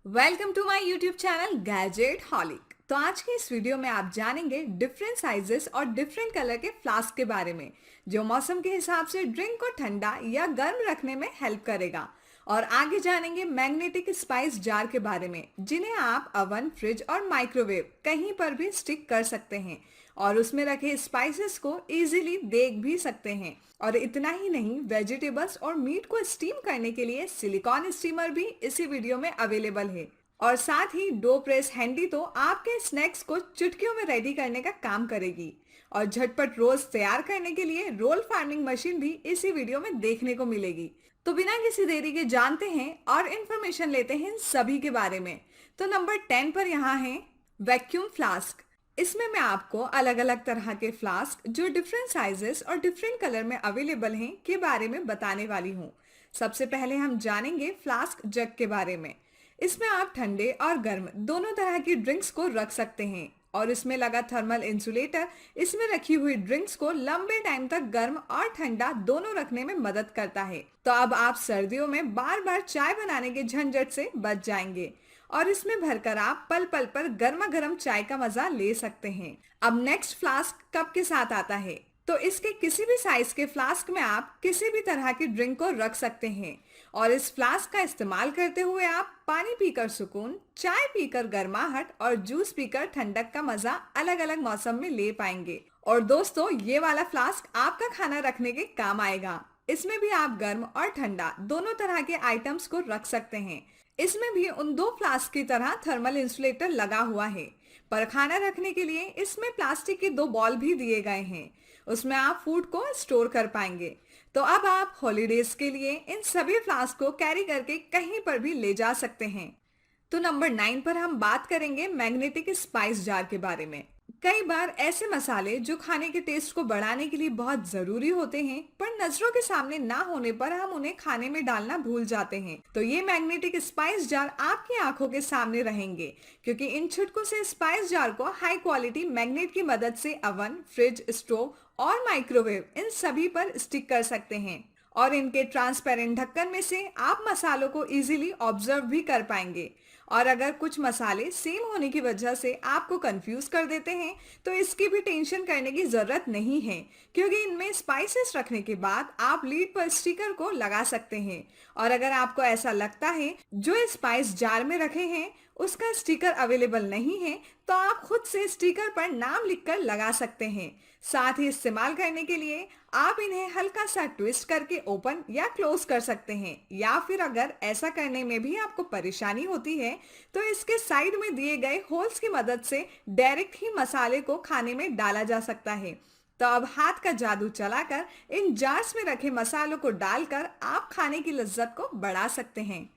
Welcome to my YouTube channel Gadget Holic. तो आज के इस वीडियो में आप जानेंगे डिफरेंट साइजेस और डिफरेंट कलर के फ्लास्क के बारे में, जो मौसम के हिसाब से ड्रिंक को ठंडा या गर्म रखने में हेल्प करेगा। और आगे जानेंगे मैग्नेटिक स्पाइस जार के बारे में, जिन्हें आप अवन, फ्रिज और माइक्रोवेव कहीं पर भी स्टिक कर सकते हैं और उसमें रखे स्पाइसेस को इजीली देख भी सकते हैं। और इतना ही नहीं, वेजिटेबल्स और मीट को स्टीम करने के लिए सिलिकॉन स्टीमर भी इसी वीडियो में अवेलेबल है। और साथ ही डो प्रेस हैंडी तो आपके स्नैक्स को चुटकियों में रेडी करने का काम करेगी। और झटपट रोज तैयार करने के लिए रोल फार्मिंग मशीन भी इसी वीडियो में देखने को मिलेगी। तो बिना किसी देरी के जानते हैं और इन्फॉर्मेशन लेते हैं इन सभी के बारे में। तो नंबर 10 पर यहाँ है वैक्यूम फ्लास्क। इसमें मैं आपको अलग अलग तरह के फ्लास्क जो डिफरेंट साइजेस और डिफरेंट कलर में अवेलेबल हैं के बारे में बताने वाली हूँ। सबसे पहले हम जानेंगे फ्लास्क जग के बारे में। इसमें आप ठंडे और गर्म दोनों तरह की ड्रिंक्स को रख सकते हैं और इसमें लगा थर्मल इंसुलेटर इसमें रखी हुई ड्रिंक्स को लंबे टाइम तक गर्म और ठंडा दोनों रखने में मदद करता है। तो अब आप सर्दियों में बार बार चाय बनाने के झंझट से बच जाएंगे और इसमें भरकर आप पल पल पर गर्मा गर्म चाय का मजा ले सकते हैं। अब नेक्स्ट फ्लास्क कप के साथ आता है। तो इसके किसी भी साइज के फ्लास्क में आप किसी भी तरह की ड्रिंक को रख सकते हैं और इस फ्लास्क का इस्तेमाल करते हुए आप पानी पीकर सुकून, चाय पीकर गर्माहट और जूस पीकर ठंडक का मजा अलग अलग मौसम में ले पाएंगे। और दोस्तों, ये वाला फ्लास्क आपका खाना रखने के काम आएगा। इसमें भी आप गर्म और ठंडा दोनों तरह के आइटम्स को रख सकते हैं। इसमें भी उन दो फ्लास्क की तरह थर्मल इंसुलेटर लगा हुआ है, पर खाना रखने के लिए इसमें प्लास्टिक के दो बॉल भी दिए गए हैं। उसमें आप फूड को स्टोर कर पाएंगे। तो अब आप हॉलीडेज के लिए इन सभी फ्लास्क को कैरी करके कहीं पर भी ले जा सकते हैं। तो नंबर 9 पर हम बात करेंगे मैग्नेटिक स्पाइस जार के बारे में। कई बार ऐसे मसाले जो खाने के टेस्ट को बढ़ाने के लिए बहुत जरूरी होते हैं, पर नजरों के सामने ना होने पर हम उन्हें खाने में डालना भूल जाते हैं। तो ये मैग्नेटिक स्पाइस जार आपकी आंखों के सामने रहेंगे, क्योंकि इन छुटकों से स्पाइस जार को हाई क्वालिटी मैग्नेट की मदद से अवन, फ्रिज, स्टोव और माइक्रोवेव इन सभी पर स्टिक कर सकते हैं। और इनके ट्रांसपेरेंट ढक्कन में से आप मसालों को इजीली ऑब्जर्व भी कर पाएंगे। और अगर कुछ मसाले सेम होने की वजह से आपको कंफ्यूज कर देते हैं, तो इसकी भी टेंशन करने की जरूरत नहीं है, क्योंकि इनमें स्पाइसेस रखने के बाद आप लीड पर स्टिकर को लगा सकते हैं। और अगर आपको ऐसा लगता है जो स्पाइस जार में रखे हैं उसका स्टिकर अवेलेबल नहीं है, तो आप खुद से स्टिकर पर नाम लिखकर लगा सकते हैं। साथ ही इस्तेमाल करने के लिए आप इन्हें हल्का सा ट्विस्ट करके ओपन या क्लोज कर सकते हैं, या फिर अगर ऐसा करने में भी आपको परेशानी होती है तो इसके साइड में दिए गए होल्स की मदद से डायरेक्ट ही मसाले को खाने में डाला जा सकता है। तो अब हाथ का जादू चलाकर इन जार्स में रखे मसालों को डालकर आप खाने की लज्जत को बढ़ा सकते हैं।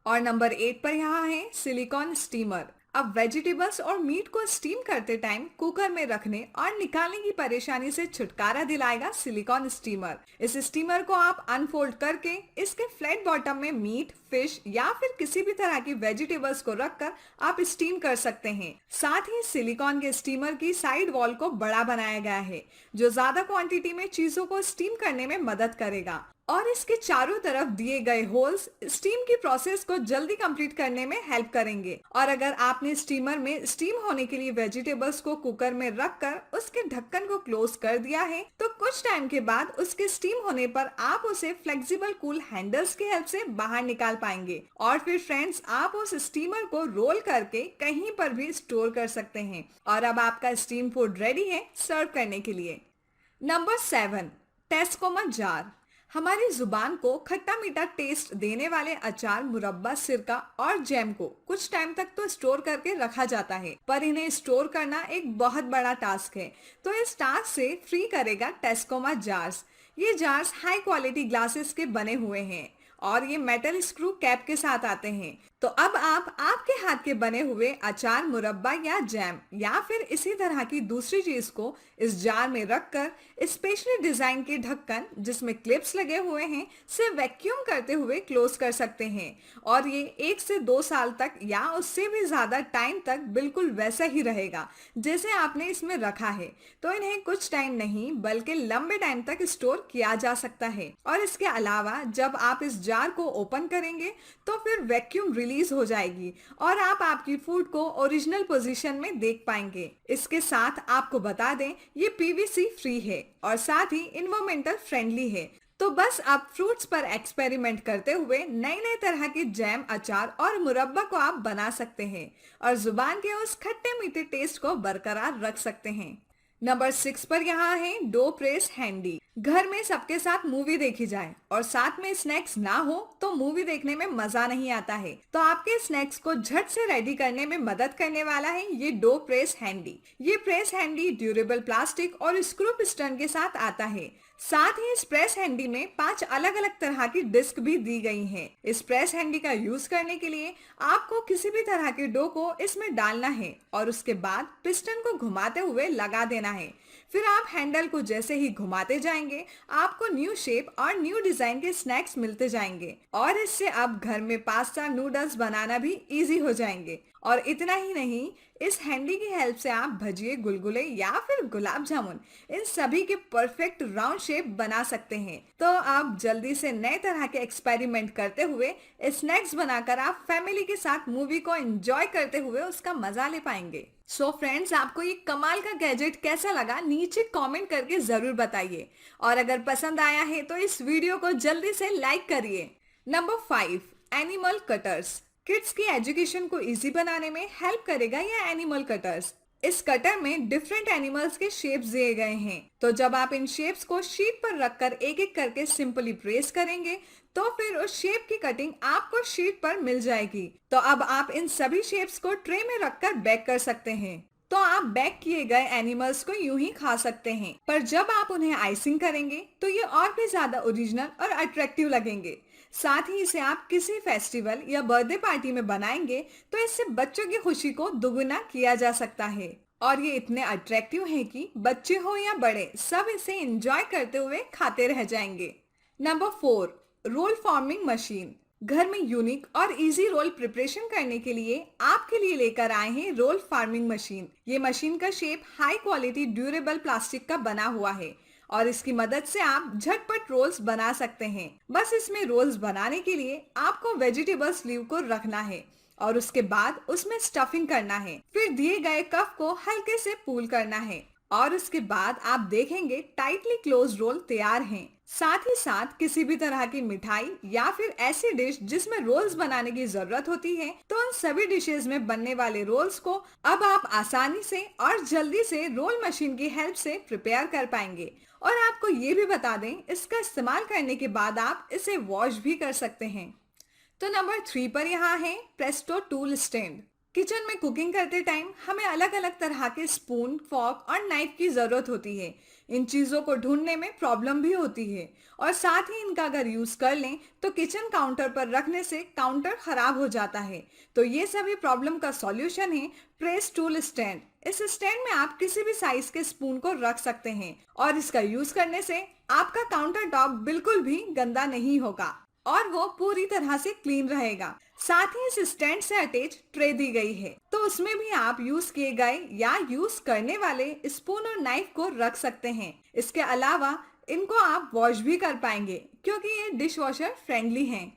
और नंबर 8 पर यहाँ है सिलिकॉन स्टीमर। अब वेजिटेबल्स और मीट को स्टीम करते टाइम कुकर में रखने और निकालने की परेशानी से छुटकारा दिलाएगा सिलिकॉन स्टीमर। इस स्टीमर को आप अनफोल्ड करके इसके फ्लैट बॉटम में मीट, फिश या फिर किसी भी तरह की वेजिटेबल्स को रखकर आप स्टीम कर सकते हैं। साथ ही सिलिकॉन के स्टीमर की साइड वॉल को बड़ा बनाया गया है, जो ज्यादा क्वांटिटी में चीजों को स्टीम करने में मदद करेगा। और इसके चारों तरफ दिए गए होल्स स्टीम की प्रोसेस को जल्दी कंप्लीट करने में हेल्प करेंगे। और अगर आपने स्टीमर में स्टीम होने के लिए वेजिटेबल्स को कुकर में रखकर उसके ढक्कन को क्लोज कर दिया है, तो कुछ टाइम के बाद उसके स्टीम होने पर आप उसे फ्लेक्सिबल कूल हैंडल्स की हेल्प से बाहर निकाल पाएंगे। और फिर फ्रेंड्स, आप उस स्टीमर को रोल करके कहीं पर भी स्टोर कर सकते हैं। और अब आपका स्टीम फूड रेडी है सर्व करने के लिए। Number 7, Tescoma jar. हमारी जुबान को खट्टा मीठा टेस्ट देने वाले अचार, मुरब्बा, सिरका और जैम को कुछ टाइम तक तो स्टोर करके रखा जाता है, पर इन्हें स्टोर करना एक बहुत बड़ा टास्क है। तो इस टास्क से फ्री करेगा टेस्कोमा जार्स। ये जार्स हाई क्वालिटी ग्लासेस के बने हुए हैं और ये मेटल स्क्रू कैप के साथ आते हैं। तो अब आप आपके हाथ के बने हुए अचार, मुरब्बा या जैम या फिर इसी तरह की दूसरी चीज को इस जार में रखकर स्पेशली डिजाइन के ढक्कन जिसमें क्लिप्स लगे हुए हैं से वैक्यूम करते हुए क्लोज कर सकते हैं। और ये 1 से 2 साल तक या उससे भी ज्यादा टाइम तक बिल्कुल वैसा ही रहेगा जैसे आपने इसमें रखा है। तो इन्हें कुछ टाइम नहीं बल्कि लंबे टाइम तक स्टोर किया जा सकता है। और इसके अलावा जब आप इस जार को ओपन करेंगे तो फिर वैक्यूम रिलीज रिलीज हो जाएगी और आप आपकी फूड को ओरिजिनल पोजीशन में देख पाएंगे। इसके साथ आपको बता दें ये पीवीसी फ्री है और साथ ही इन्वायरमेंटल फ्रेंडली है। तो बस आप फ्रूट्स पर एक्सपेरिमेंट करते हुए नए नए तरह के जैम, अचार और मुरब्बा को आप बना सकते हैं और जुबान के उस खट्टे मीठे टेस्ट को बरकरार रख सकते हैं। नंबर 6 पर यहाँ है डो प्रेस हैंडी। घर में सबके साथ मूवी देखी जाए और साथ में स्नैक्स ना हो तो मूवी देखने में मजा नहीं आता है। तो आपके स्नैक्स को झट से रेडी करने में मदद करने वाला है ये डो प्रेस हैंडी। ये प्रेस हैंडी ड्यूरेबल प्लास्टिक और स्क्रू पिस्टन के साथ आता है। साथ ही इस प्रेस हैंडी में 5 अलग अलग तरह की डिस्क भी दी गई हैं। इस प्रेस हैंडी का यूज करने के लिए आपको किसी भी तरह के डो को इसमें डालना है और उसके बाद पिस्टन को घुमाते हुए लगा देना है। फिर आप हैंडल को जैसे ही घुमाते जाएंगे आपको न्यू शेप और न्यू डिजाइन के स्नैक्स मिलते जाएंगे और इससे अब घर में पास्ता, नूडल्स बनाना भी इजी हो जाएंगे। और इतना ही नहीं, इस हैंडी की हेल्प से आप भजिए, गुलगुले या फिर गुलाब जामुन इन सभी के परफेक्ट राउंड शेप बना सकते हैं। तो आप जल्दी से नए तरह के एक्सपेरिमेंट करते हुए स्नैक्स बनाकर आप फैमिली के साथ मूवी को एंजॉय करते हुए उसका मजा ले पाएंगे। सो फ्रेंड्स, आपको ये कमाल का गैजेट कैसा लगा नीचे कमेंट करके जरूर बताइए और अगर पसंद आया है तो इस वीडियो को जल्दी से लाइक करिए। Number 5, animal cutters. किड्स की एजुकेशन को इजी बनाने में हेल्प करेगा यह एनिमल कटर्स। इस कटर में डिफरेंट एनिमल्स के शेप्स दिए गए हैं। तो जब आप इन शेप्स को शीट पर रखकर एक एक करके सिंपली प्रेस करेंगे तो फिर उस शेप की कटिंग आपको शीट पर मिल जाएगी। तो अब आप इन सभी शेप्स को ट्रे में रखकर बेक कर सकते हैं। तो आप बेक किए गए एनिमल्स को यूं ही खा सकते हैं, पर जब आप उन्हें आइसिंग करेंगे तो ये और भी ज्यादा ओरिजिनल और अट्रैक्टिव लगेंगे। साथ ही इसे आप किसी फेस्टिवल या बर्थडे पार्टी में बनाएंगे तो इससे बच्चों की खुशी को दुगुना किया जा सकता है और ये इतने अट्रैक्टिव हैं कि बच्चे हो या बड़े सब इसे एंजॉय करते हुए खाते रह जाएंगे। Number 4, roll forming machine. घर में यूनिक और इजी रोल प्रिपरेशन करने के लिए आपके लिए लेकर आए हैं रोल फार्मिंग मशीन। ये मशीन का shape high quality durable plastic का बना हुआ है और इसकी मदद से आप झटपट रोल्स बना सकते हैं। बस इसमें रोल्स बनाने के लिए आपको वेजिटेबल्स लीव को रखना है और उसके बाद उसमें स्टफिंग करना है। फिर दिए गए कप को हल्के से पुल करना है और उसके बाद आप देखेंगे टाइटली क्लोज रोल तैयार हैं। साथ ही साथ किसी भी तरह की मिठाई या फिर ऐसी डिश जिसमें रोल्स बनाने की जरूरत होती है तो उन सभी डिशेस में बनने वाले रोल्स को अब आप आसानी से और जल्दी से रोल मशीन की हेल्प से प्रिपेयर कर पाएंगे। और आपको ये भी बता दें, इसका इस्तेमाल करने के बाद आप इसे वॉश भी कर सकते हैं। तो नंबर 3 पर यहाँ है प्रेस्टो टूल स्टैंड। किचन में कुकिंग करते टाइम हमें अलग अलग तरह के स्पून, फॉर्क और नाइफ की जरूरत होती है। इन चीजों को ढूंढने में प्रॉब्लम भी होती है और साथ ही इनका अगर यूज कर लें तो किचन काउंटर पर रखने से काउंटर खराब हो जाता है। तो ये सभी प्रॉब्लम का सॉल्यूशन है प्रेस टूल स्टैंड। इस स्टैंड में आप किसी भी साइज के स्पून को रख सकते हैं और इसका यूज करने से आपका काउंटर टॉप बिल्कुल भी गंदा नहीं होगा और वो पूरी तरह से क्लीन रहेगा। साथ ही इस स्टैंड से अटैच ट्रे दी गई है तो उसमें भी आप यूज किए गए या यूज करने वाले स्पून और नाइफ को रख सकते हैं। इसके अलावा इनको आप वॉश भी कर पाएंगे क्योंकि ये डिश वॉशर फ्रेंडली हैं।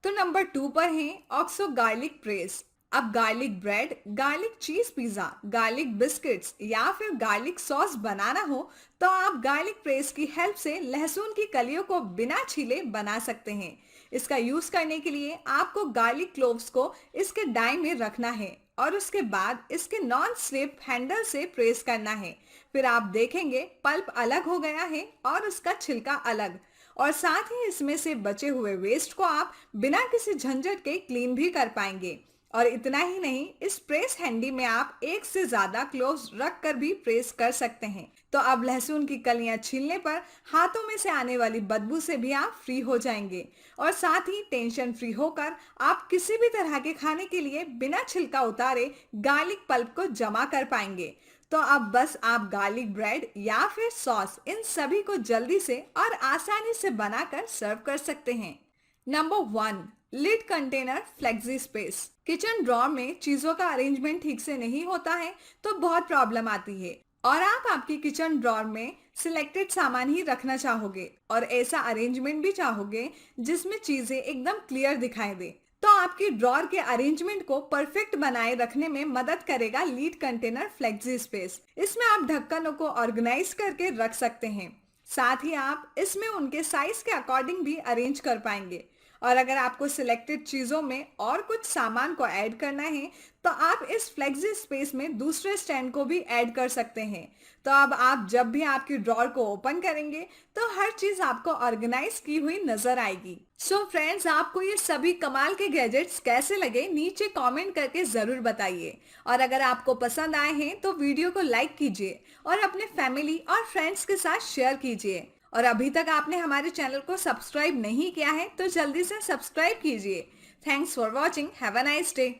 तो नंबर 2 पर है ऑक्सो गार्लिक प्रेस। अब गार्लिक ब्रेड, गार्लिक चीज पिज्जा, गार्लिक बिस्किट्स या फिर गार्लिक सॉस बनाना हो तो आप गार्लिक प्रेस की हेल्प से लहसुन की कलियों को बिना छीले बना सकते हैं। इसका यूज करने के लिए आपको गार्लिक क्लोव्स को इसके डाई में रखना है और उसके बाद इसके नॉन स्लिप हैंडल से प्रेस करना है। फिर आप देखेंगे पल्प अलग हो गया है और उसका छिलका अलग, और साथ ही इसमें से बचे हुए वेस्ट को आप बिना किसी झंझट के क्लीन भी कर पाएंगे। और इतना ही नहीं, इस प्रेस हैंडी में आप एक से ज्यादा क्लोव्स रख कर भी प्रेस कर सकते हैं। तो अब लहसुन की कलियां छीलने पर हाथों में से आने वाली बदबू से भी आप फ्री हो जाएंगे और साथ ही टेंशन फ्री होकर आप किसी भी तरह के खाने के लिए बिना छिलका उतारे गार्लिक पल्प को जमा कर पाएंगे। तो अब बस आप गार्लिक ब्रेड या फिर सॉस इन सभी को जल्दी से और आसानी से बनाकर सर्व कर सकते हैं। Number 1, lid container Flexi Space. Kitchen drawer में चीजों का अरेंजमेंट ठीक से नहीं होता है तो बहुत प्रॉब्लम आती है और आप आपकी किचन ड्रॉर में सिलेक्टेड सामान ही रखना चाहोगे और ऐसा अरेंजमेंट भी चाहोगे जिसमें चीजें एकदम क्लियर दिखाई दे। तो आपकी ड्रॉर के अरेंजमेंट को परफेक्ट बनाए रखने में मदद करेगा लीड कंटेनर फ्लेक्सी स्पेस। इसमें आप ढक्कनों को ऑर्गेनाइज करके रख सकते हैं। साथ ही आप इसमें उनके साइज के अकॉर्डिंग भी अरेंज कर पाएंगे। और अगर आपको सिलेक्टेड चीजों में और कुछ सामान को ऐड करना है तो आप इस फ्लेक्सी स्पेस में दूसरे स्टैंड को भी ऐड कर सकते हैं। तो अब आप जब भी आपकी ड्रॉर को ओपन करेंगे तो हर चीज आपको ऑर्गेनाइज की हुई नजर आएगी। सो फ्रेंड्स, आपको ये सभी कमाल के गैजेट्स कैसे लगे नीचे कमेंट करके जरूर बताइए। और अगर आपको पसंद आए हैं तो वीडियो को लाइक कीजिए और अपने फैमिली और फ्रेंड्स के साथ शेयर कीजिए। और अभी तक आपने हमारे चैनल को सब्सक्राइब नहीं किया है तो जल्दी से सब्सक्राइब कीजिए। Thanks for watching. Have a nice day.